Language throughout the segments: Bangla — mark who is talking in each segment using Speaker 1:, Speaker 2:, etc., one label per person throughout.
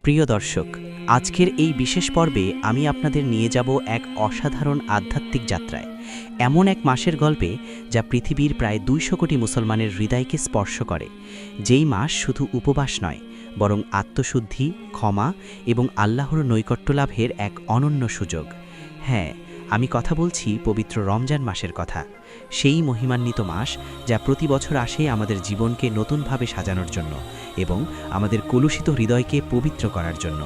Speaker 1: প্রিয় দর্শক, আজকের এই বিশেষ পর্বে আমি আপনাদের নিয়ে যাব এক অসাধারণ আধ্যাত্মিক যাত্রায়, এমন এক মাসের গল্পে যা পৃথিবীর প্রায় ২০০ কোটি মুসলমানের হৃদয়কে স্পর্শ করে। যেই মাস শুধু উপবাস নয়, বরং আত্মশুদ্ধি, ক্ষমা এবং আল্লাহর নৈকট্য লাভের এক অনন্য সুযোগ। হ্যাঁ, আমি কথা বলছি পবিত্র রমজান মাসের কথা, সেই মহিমান্বিত মাস যা প্রতি বছর আসে আমাদের জীবনকে নতুনভাবে সাজানোর জন্য এবং আমাদের কলুষিত হৃদয়কে পবিত্র করার জন্য।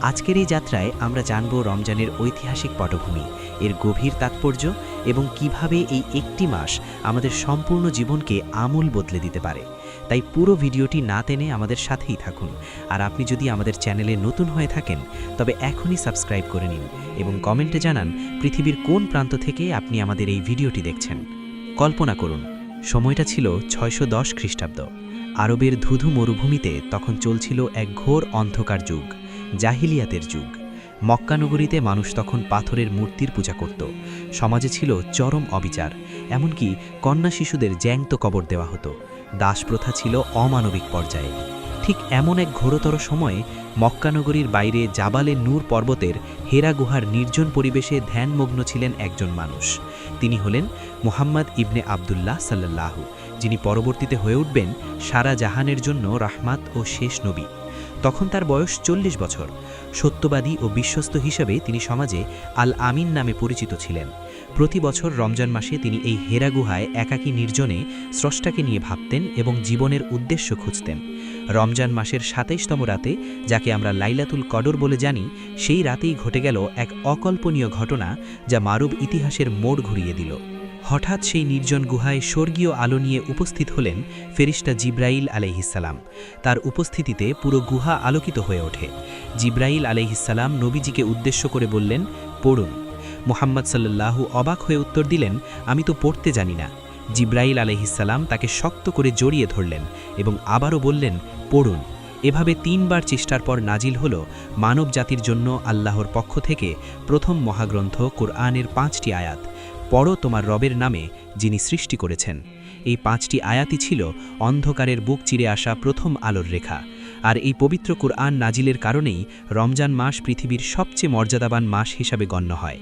Speaker 1: আজকের এই যাত্রায় আমরা জানব রমজানের ঐতিহাসিক পটভূমি, এর গভীর তাৎপর্য এবং কিভাবে এই একটি মাস আমাদের সম্পূর্ণ জীবনকে আমূল বদলে দিতে পারে। তাই পুরো ভিডিওটি না টেনে আমাদের সাথেই থাকুন। আর আপনি যদি আমাদের চ্যানেলে নতুন হয়ে থাকেন তবে এখনই সাবস্ক্রাইব করে নিন এবং কমেন্টে জানান পৃথিবীর কোন প্রান্ত থেকে আপনি আমাদের এই ভিডিওটি দেখছেন। কল্পনা করুন, সময়টা ছিল ৬১০ খ্রিস্টাব্দ। আরবের ধুধু মরুভূমিতে তখন চলছিল এক ঘোর অন্ধকার যুগ, জাহিলিয়াতের যুগ। মক্কা নগরীতে মানুষ তখন পাথরের মূর্তির পূজা করত। সমাজে ছিল চরম অবিচার, এমনকি কন্যা শিশুদের জ্যান্ত কবর দেওয়া হতো। দাসপ্রথা ছিল অমানবিক পর্যায়ে। ঠিক এমন এক ঘোরতর সময়ে মক্কা নগরীর বাইরে জাবালে নূর পর্বতের হেরা গুহার নির্জন পরিবেশে ধ্যানমগ্ন ছিলেন একজন মানুষ। তিনি হলেন মুহাম্মদ ইবনে আবদুল্লাহ সাল্লাল্লাহু, যিনি পরবর্তীতে হয়ে উঠবেন সারা জাহানের জন্য রাহমাত ও শেষ নবী। তখন তার বয়স ৪০ বছর। সত্যবাদী ও বিশ্বস্ত হিসেবে তিনি সমাজে আল আমিন নামে পরিচিত ছিলেন। প্রতি বছর রমজান মাসে তিনি এই হেরা গুহায় একাকী নির্জনে স্রষ্টাকে নিয়ে ভাবতেন এবং জীবনের উদ্দেশ্য খুঁজতেন। রমজান মাসের ২৭তম রাতে, যাকে আমরা লাইলাতুল কদর বলে জানি, সেই রাতেই ঘটে গেল এক অকল্পনীয় ঘটনা যা মানব ইতিহাসের মোড় ঘুরিয়ে দিল। হঠাৎ সেই নির্জন গুহায় স্বর্গীয় আলো নিয়ে উপস্থিত হলেন ফেরেশতা জিবরাইল আলাইহিসসালাম। তার উপস্থিতিতে পুরো গুহা আলোকিত হয়ে ওঠে। জিবরাইল আলাইহিসসালাম নবীজিকে উদ্দেশ্য করে বললেন, পড়ুন। মুহাম্মদ সাল্লাল্লাহু অবাক হয়ে উত্তর দিলেন, আমি তো পড়তে জানি না। জিবরাইল আলাইহিসসালাম তাকে শক্ত করে জড়িয়ে ধরলেন এবং আবারও বললেন, পড়ুন। এভাবে ৩ বার চেষ্টার পর নাজিল হল মানব জাতির জন্য আল্লাহর পক্ষ থেকে প্রথম মহাগ্রন্থ কুরআনের ৫টি আয়াত। পড়ো তোমার রবের নামে, যিনি সৃষ্টি করেছেন। এই ৫টি আয়াতই ছিল অন্ধকারের বুক চিরে আসা প্রথম আলোর রেখা। আর এই পবিত্র কুরআন নাজিলের কারণেই রমজান মাস পৃথিবীর সবচেয়ে মর্যাদাবান মাস হিসাবে গণ্য হয়।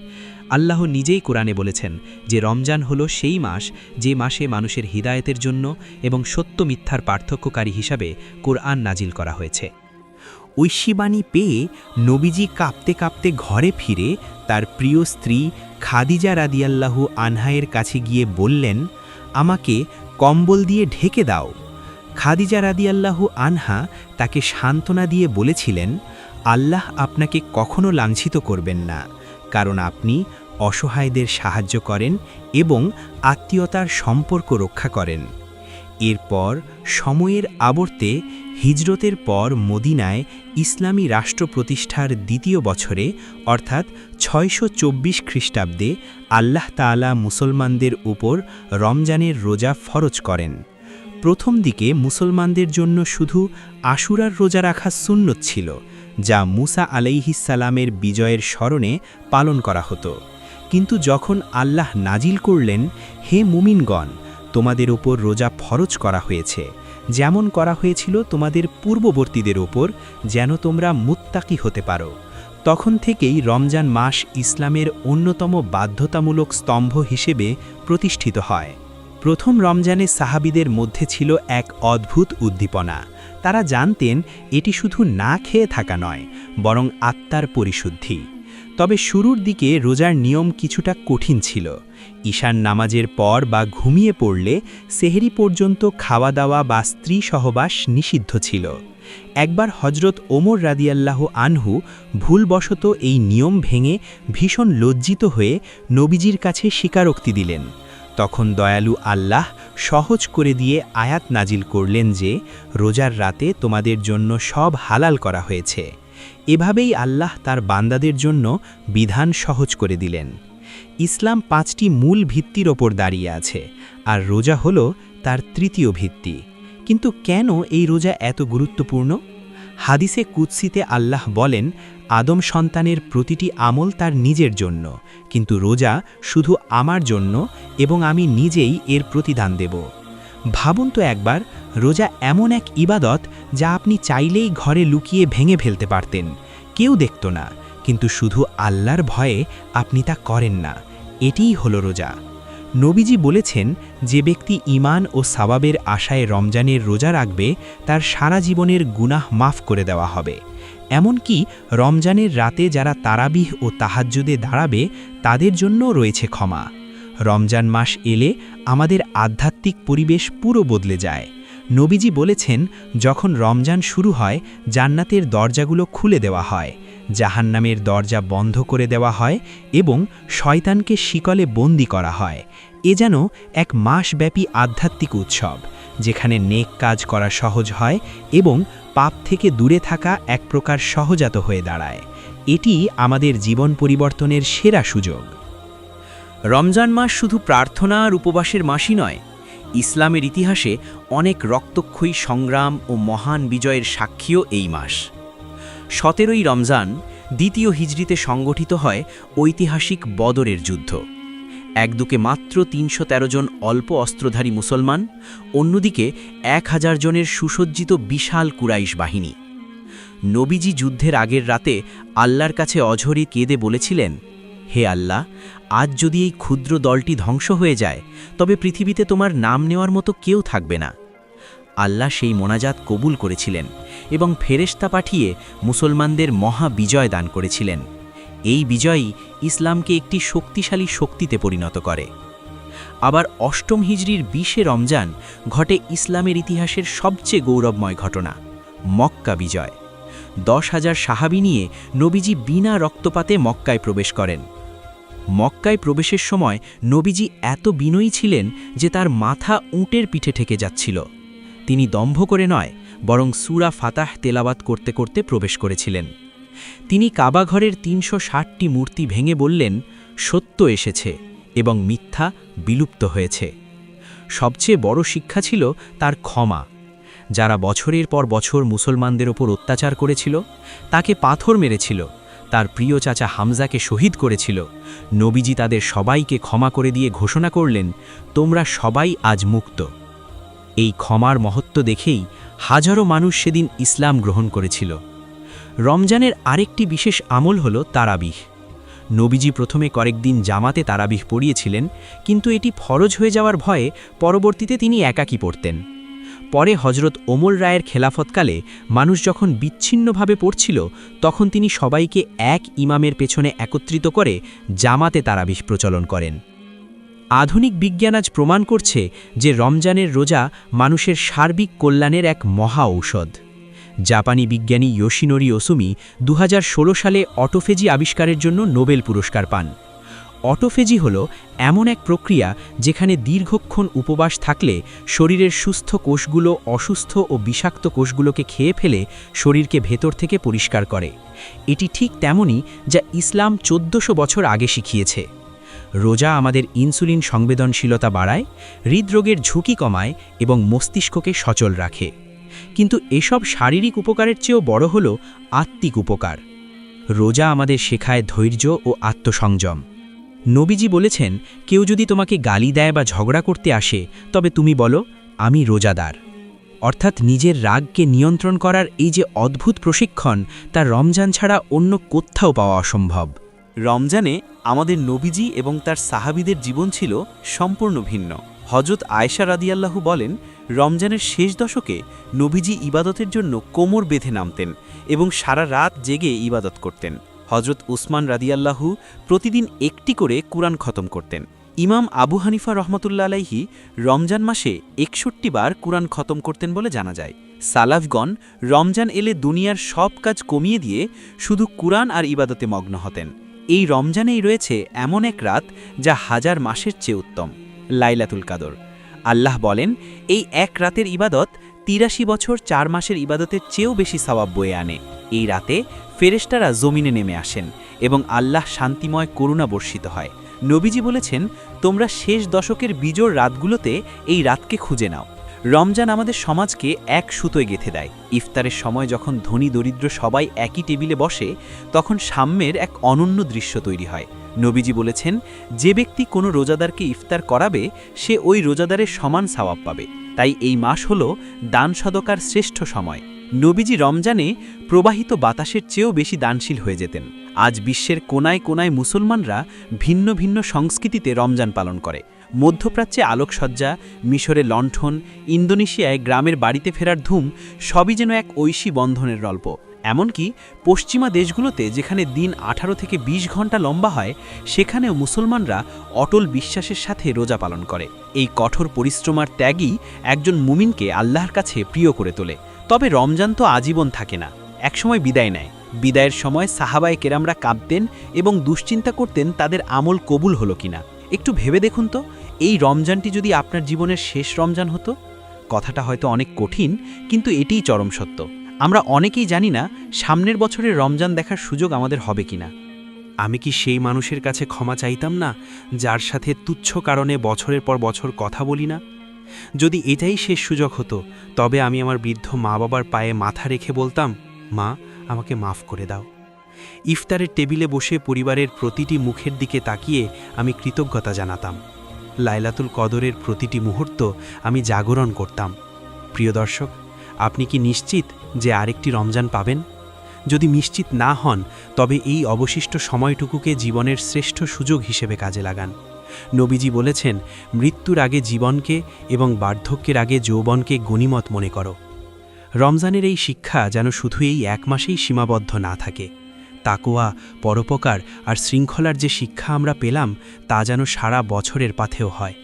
Speaker 1: আল্লাহ নিজেই কোরআনে বলেছেন যে রমজান হলো সেই মাস যে মাসে মানুষের হিদায়েতের জন্য এবং সত্য মিথ্যার পার্থক্যকারী হিসাবে কুরআন নাজিল করা হয়েছে।
Speaker 2: ঐশীবাণী পেয়ে নবীজি কাঁপতে কাঁপতে ঘরে ফিরে তার প্রিয় স্ত্রী খাদিজা রাদিয়াল্লাহু আনহায়ের কাছে গিয়ে বললেন, আমাকে কম্বল দিয়ে ঢেকে দাও। খাদিজা রাদিয়াল্লাহু আনহা তাকে সান্ত্বনা দিয়ে বলেছিলেন, আল্লাহ আপনাকে কখনো লাঞ্ছিত করবেন না, কারণ আপনি অসহায়দের সাহায্য করেন এবং আত্মীয়তার সম্পর্ক রক্ষা করেন। এরপর সময়ের আবর্তে হিজরতের পর মদিনায় ইসলামী রাষ্ট্র প্রতিষ্ঠার ২য় বছরে অর্থাৎ ৬২৪ খ্রিস্টাব্দে আল্লাহ তাআলা মুসলমানদের উপর রমজানের রোজা ফরজ করেন। প্রথম দিকে মুসলমানদের জন্য শুধু আশুরার রোজা রাখা সুন্নত ছিল, যা মুসা আলাইহিসসালামের বিজয়ের স্মরণে পালন করা হতো। কিন্তু যখন আল্লাহ নাজিল করলেন, হে মুমিনগণ, তোমাদের ওপর রোজা ফরজ করা হয়েছে, যেমন করা হয়েছিল তোমাদের পূর্ববর্তীদের ওপর, যেন তোমরা মুত্তাকি হতে পারো, তখন থেকেই রমজান মাস ইসলামের অন্যতম বাধ্যতামূলক স্তম্ভ হিসেবে প্রতিষ্ঠিত হয়। প্রথম রমজানে সাহাবীদের মধ্যে ছিল এক অদ্ভুত উদ্দীপনা। তারা জানতেন এটি শুধু না খেয়ে থাকা নয়, বরং আত্মার পরিশুদ্ধি। তবে শুরুর দিকে রোজার নিয়ম কিছুটা কঠিন ছিল। ঈশান নামাজের পর বা ঘুমিয়ে পড়লে সেহরি পর্যন্ত খাওয়া দাওয়া বা স্ত্রী সহবাস নিষিদ্ধ ছিল। একবার হজরত ওমর রাদিয়াল্লাহু আনহু ভুলবশত এই নিয়ম ভেঙে ভীষণ লজ্জিত হয়ে নবীজির কাছে স্বীকারোক্তি দিলেন। তখন দয়ালু আল্লাহ সহজ করে দিয়ে আয়াত নাজিল করলেন যে রোজার রাতে তোমাদের জন্য সব হালাল করা হয়েছে। এভাবেই আল্লাহ তার বান্দাদের জন্য বিধান সহজ করে দিলেন। ইসলাম ৫টি মূল ভিত্তির ওপর দাঁড়িয়ে আছে, আর রোজা হলো তার তৃতীয় ভিত্তি। কিন্তু কেন এই রোজা এত গুরুত্বপূর্ণ? হাদিসে কুদসিতে আল্লাহ বলেন, আদম সন্তানের প্রতিটি আমল তার নিজের জন্য, কিন্তু রোজা শুধু আমার জন্য এবং আমি নিজেই এর প্রতিদান দেব। ভাবুন তো একবার, রোজা এমন এক ইবাদত যা আপনি চাইলেই ঘরে লুকিয়ে ভেঙে ফেলতে পারতেন, কেউ দেখত না, কিন্তু শুধু আল্লাহর ভয়ে আপনি তা করেন না। এটিই হলো রোজা। নবীজি বলেছেন, যে ব্যক্তি ঈমান ও সাওয়াবের আশায় রমজানের রোজা রাখবে তার সারা জীবনের গুনাহ মাফ করে দেওয়া হবে। এমনকি রমজানের রাতে যারা তারাবিহ ও তাহাজ্জুদে দাঁড়াবে তাদের জন্যও রয়েছে ক্ষমা। রমজান মাস এলে আমাদের আধ্যাত্মিক পরিবেশ পুরো বদলে যায়। নবীজি বলেছেন, যখন রমজান শুরু হয় জান্নাতের দরজাগুলো খুলে দেওয়া হয়, জাহান্নামের দরজা বন্ধ করে দেওয়া হয় এবং শয়তানকে শিকলে বন্দী করা হয়। এ যেন এক মাসব্যাপী আধ্যাত্মিক উৎসব, যেখানে নেক কাজ করা সহজ হয় এবং পাপ থেকে দূরে থাকা এক প্রকার সহজাত হয়ে দাঁড়ায়। এটি আমাদের জীবন পরিবর্তনের সেরা সুযোগ।
Speaker 1: রমজান মাস শুধু প্রার্থনা আর উপবাসের মাসই নয়, ইসলামের ইতিহাসে অনেক রক্তক্ষয়ী সংগ্রাম ও মহান বিজয়ের সাক্ষীও এই মাস। 17ই রমজান দ্বিতীয় হিজরিতে সংগঠিত হয় ঐতিহাসিক বদরের যুদ্ধ। একদিকে মাত্র 313 জন অল্প অস্ত্রধারী মুসলমান, অন্যদিকে 1000 জনের সুসজ্জিত বিশাল কুরাইশ বাহিনী। নবীজি যুদ্ধের আগের রাতে আল্লাহর কাছে অঝরে কেঁদে বলেছিলেন, হে আল্লাহ, আজ যদি এই ক্ষুদ্র দলটি ধ্বংস হয়ে যায় তবে পৃথিবীতে তোমার নাম নেওয়ার মতো কেউ থাকবে না। আল্লাহ সেই মোনাজাত কবুল করেছিলেন এবং ফেরেশতা পাঠিয়ে মুসলমানদের মহা বিজয় দান করেছিলেন। এই বিজয়ই ইসলামকে একটি শক্তিশালী শক্তিতে পরিণত করে। আবার 8ম হিজরির 20শে রমজান ঘটে ইসলামের ইতিহাসের সবচেয়ে গৌরবময় ঘটনা, মক্কা বিজয়। 10,000 সাহাবী নিয়ে নবীজি বিনা রক্তপাতে মক্কায় প্রবেশ করেন। মক্কায় প্রবেশের সময় নবীজি এত বিনয়ী ছিলেন যে তার মাথা উটের পিঠে ঠেকে যাচ্ছিল। তিনি দম্ভ করে নয়, বরং সূরা ফাতাহ তেলাওয়াত করতে করতে প্রবেশ করেছিলেন। তিনি কাবাঘরের 360টি মূর্তি ভেঙে বললেন, সত্য এসেছে এবং মিথ্যা বিলুপ্ত হয়েছে। সবচেয়ে বড় শিক্ষা ছিল তার ক্ষমা। যারা বছরের পর বছর মুসলমানদের ওপর অত্যাচার করেছিল, তাকে পাথর মেরেছিল, তার প্রিয় চাচা হামজাকে শহীদ করেছিল, নবীজি তাদের সবাইকে ক্ষমা করে দিয়ে ঘোষণা করলেন, তোমরা সবাই আজ মুক্ত। এই ক্ষমার মহত্ব দেখেই হাজারো মানুষ সেদিন ইসলাম গ্রহণ করেছিল। রমজানের আরেকটি বিশেষ আমল হল তারাবিহ। নবীজি প্রথমে কয়েকদিন জামাতে তারাবিহ পড়িয়েছিলেন, কিন্তু এটি ফরজ হয়ে যাওয়ার ভয়ে পরবর্তীতে তিনি একাকী পড়তেন। পরে হজরত ওমর রায়ের খেলাফতকালে মানুষ যখন বিচ্ছিন্নভাবে পড়ছিল, তখন তিনি সবাইকে এক ইমামের পেছনে একত্রিত করে জামাতে তারাবিহ প্রচলন করেন। আধুনিক বিজ্ঞান আজ প্রমাণ করছে যে রমজানের রোজা মানুষের সার্বিক কল্যাণের এক মহা ঔষধ। জাপানি বিজ্ঞানী ইয়োশিনোরি ওসুমি 2016 সালে অটোফেজি আবিষ্কারের জন্য নোবেল পুরস্কার পান। অটোফেজি হল এমন এক প্রক্রিয়া যেখানে দীর্ঘক্ষণ উপবাস থাকলে শরীরের সুস্থ কোষগুলো অসুস্থ ও বিষাক্ত কোষগুলোকে খেয়ে ফেলে শরীরকে ভেতর থেকে পরিষ্কার করে। এটি ঠিক তেমনই যা ইসলাম 1400 বছর আগে শিখিয়েছে। রোজা আমাদের ইনসুলিন সংবেদনশীলতা বাড়ায়, হৃদরোগের ঝুঁকি কমায় এবং মস্তিষ্ককে সচল রাখে। কিন্তু এসব শারীরিক উপকারের চেয়েও বড় হল আত্মিক উপকার। রোজা আমাদের শেখায় ধৈর্য ও আত্মসংযম। নবীজি বলেছেন, কেউ যদি তোমাকে গালি দেয় বা ঝগড়া করতে আসে, তবে তুমি বলো, আমি রোজাদার। অর্থাৎ নিজের রাগকে নিয়ন্ত্রণ করার এই যে অদ্ভুত প্রশিক্ষণ, তা রমজান ছাড়া অন্য কোথাও পাওয়া অসম্ভব।
Speaker 3: রমজানে আমাদের নবীজি এবং তার সাহাবীদের জীবন ছিল সম্পূর্ণ ভিন্ন। হযরত আয়েশা রাদিয়াল্লাহু বলেন, রমজানের শেষ দশকে নবীজি ইবাদতের জন্য কোমর বেঁধে নামতেন এবং সারা রাত জেগে ইবাদত করতেন। হযরত উসমান রাদিয়াল্লাহু প্রতিদিন একটি করে কুরআন খতম করতেন। ইমাম আবু হানিফা রহমতুল্লাহ আলাইহি রমজান মাসে 61 বার কুরআন খতম করতেন বলে জানা যায়। সালাফগণ রমজান এলে দুনিয়ার সব কাজ কমিয়ে দিয়ে শুধু কুরআন আর ইবাদতে মগ্ন হতেন। এই রমজানেই রয়েছে এমন এক রাত যা হাজার মাসের চেয়ে উত্তম, লাইলাতুল কাদর। আল্লাহ বলেন, এই এক রাতের ইবাদত 83 বছর 4 মাসের ইবাদতের চেয়েও বেশি সওয়াব বয়ে আনে। এই রাতে ফেরেশতারা জমিনে নেমে আসেন এবং আল্লাহ শান্তিময় করুণা বর্ষিত হয়। নবীজি বলেছেন, তোমরা শেষ দশকের বিজোড় রাতগুলোতে এই রাতকে খুঁজে নাও। রমজান আমাদের সমাজকে এক সুতোয় গেঁথে দেয়। ইফতারের সময় যখন ধনী দরিদ্র সবাই একই টেবিলে বসে, তখন সাম্যের এক অনন্য দৃশ্য তৈরি হয়। নবীজি বলেছেন, যে ব্যক্তি কোনো রোজাদারকে ইফতার করাবে সে ওই রোজাদারের সমান সওয়াব পাবে। তাই এই মাস হল দান সদকার শ্রেষ্ঠ সময়। নবীজি রমজানে প্রবাহিত বাতাসের চেয়েও বেশি দানশীল হয়ে যেতেন। আজ বিশ্বের কোনায় কোনায় মুসলমানরা ভিন্ন ভিন্ন সংস্কৃতিতে রমজান পালন করে। মধ্যপ্রাচ্যে আলোকসজ্জা, মিশরে লণ্ঠন, ইন্দোনেশিয়ায় গ্রামের বাড়িতে ফেরার ধুম, সবই যেন এক ঐশী বন্ধনের গল্প। এমনকি পশ্চিমা দেশগুলোতে যেখানে দিন 18 থেকে 20 ঘন্টা লম্বা হয়, সেখানেও মুসলমানরা অটল বিশ্বাসের সাথে রোজা পালন করে। এই কঠোর পরিশ্রম আর ত্যাগই একজন মুমিনকে আল্লাহর কাছে প্রিয় করে তোলে। তবে রমজান তো আজীবন থাকে না, একসময় বিদায় নেয়। বিদায়ের সময় সাহাবায়ে কেরামরা কাঁদতেন এবং দুশ্চিন্তা করতেন তাদের আমল কবুল হলো কিনা। একটু ভেবে দেখুন তো, এই রমজানটি যদি আপনার জীবনের শেষ রমজান হতো। কথাটা হয়তো অনেক কঠিন, কিন্তু এটিই চরম সত্য। আমরা অনেকেই জানি না সামনের বছরের রমজান দেখার সুযোগ আমাদের হবে কিনা।
Speaker 2: আমি কি সেই মানুষের কাছে ক্ষমা চাইতাম না, যার সাথে তুচ্ছ কারণে বছরের পর বছর কথা বলি না? যদি এটাই শেষ সুযোগ হতো, তবে আমি আমার বৃদ্ধ মা বাবার পায়ে মাথা রেখে বলতাম, মা, আমাকে মাফ করে দাও। ইফতারের টেবিলে বসে পরিবারের প্রতিটি মুখের দিকে তাকিয়ে আমি কৃতজ্ঞতা জানাতাম। লাইলাতুল কদরের প্রতিটি মুহূর্ত আমি জাগরণ করতাম। প্রিয় দর্শক, আপনি কি নিশ্চিত যে আরেকটি রমজান পাবেন? যদি নিশ্চিত না হন, তবে এই অবশিষ্ট সময়টুকুকে জীবনের শ্রেষ্ঠ সুযোগ হিসেবে কাজে লাগান। নবীজি বলেছেন, মৃত্যুর আগে জীবনকে এবং বার্ধক্যের আগে যৌবনকে গনিমত মনে করো। রমজানের এই শিক্ষা যেন শুধু এই এক মাসেই সীমাবদ্ধ না থাকে। তাকওয়া, পরোপকার আর শৃঙ্খলার যে শিক্ষা আমরা পেলাম, তা যেন সারা বছরের পাথেও হয়।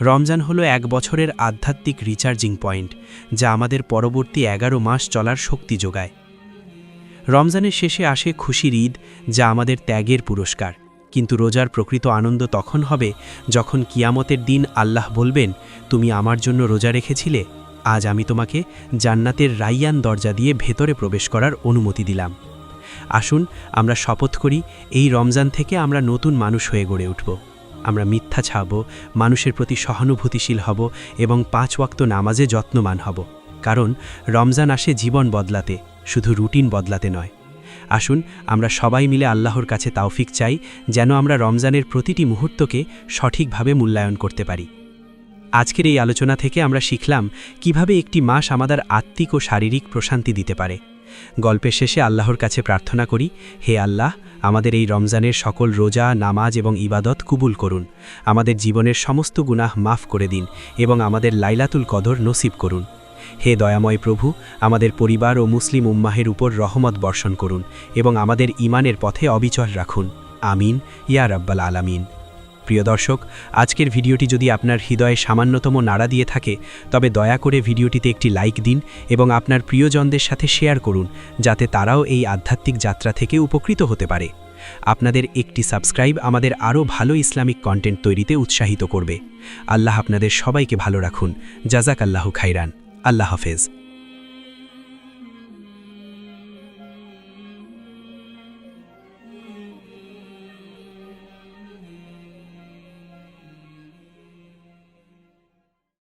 Speaker 2: রমজান হলো এক বছরের আধ্যাত্মিক রিচার্জিং পয়েন্ট, যা আমাদের পরবর্তী 11 মাস চলার শক্তি যোগায়। রমজানের শেষে আসে খুশির ঈদ, যা আমাদের ত্যাগের পুরস্কার। কিন্তু রোজার প্রকৃত আনন্দ তখন হবে যখন কিয়ামতের দিন আল্লাহ বলবেন, তুমি আমার জন্য রোজা রেখেছিলে, আজ আমি তোমাকে জান্নাতের রাইয়ান দরজা দিয়ে ভেতরে প্রবেশ করার অনুমতি দিলাম। আসুন আমরা শপথ করি, এই রমজান থেকে আমরা নতুন মানুষ হয়ে গড়ে উঠব। আমরা মিথ্যা ছাড়ব, মানুষের প্রতি সহানুভূতিশীল হব এবং 5 ওয়াক্ত নামাজে যত্নবান হব। কারণ রমজান আসে জীবন বদলাতে, শুধু রুটিন বদলাতে নয়। আসুন আমরা সবাই মিলে আল্লাহর কাছে তাওফিক চাই, যেন আমরা রমজানের প্রতিটি মুহূর্তকে সঠিকভাবে মূল্যায়ন করতে পারি। আজকের এই আলোচনা থেকে আমরা শিখলাম কিভাবে একটি মাস আমাদের আত্মিক ও শারীরিক প্রশান্তি দিতে পারে। গল্পের শেষে আল্লাহর কাছে প্রার্থনা করি, হে আল্লাহ, আমাদের এই রমজানের সকল রোজা, নামাজ এবং ইবাদত কবুল করুন। আমাদের জীবনের সমস্ত গুনাহ মাফ করে দিন এবং আমাদের লাইলাতুল কদর নসিব করুন। হে দয়াময় প্রভু, আমাদের পরিবার ও মুসলিম উম্মাহের উপর রহমত বর্ষণ করুন এবং আমাদের ঈমানের পথে অবিচল রাখুন। আমিন ইয়া রাব্বাল আলামিন। প্রিয় দর্শক, আজকের ভিডিওটি যদি আপনার হৃদয়ে সামান্যতম নাড়া দিয়ে থাকে, তবে দয়া করে ভিডিওটিতে একটি লাইক দিন এবং আপনার প্রিয়জনদের সাথে শেয়ার করুন, যাতে তারাও এই আধ্যাত্মিক যাত্রা থেকে উপকৃত হতে পারে। আপনাদের একটি সাবস্ক্রাইব আমাদের আরও ভালো ইসলামিক কন্টেন্ট তৈরিতে উৎসাহিত করবে। আল্লাহ আপনাদের সবাইকে ভালো রাখুন। জাযাকাল্লাহু খাইরান। আল্লাহ হাফেজ।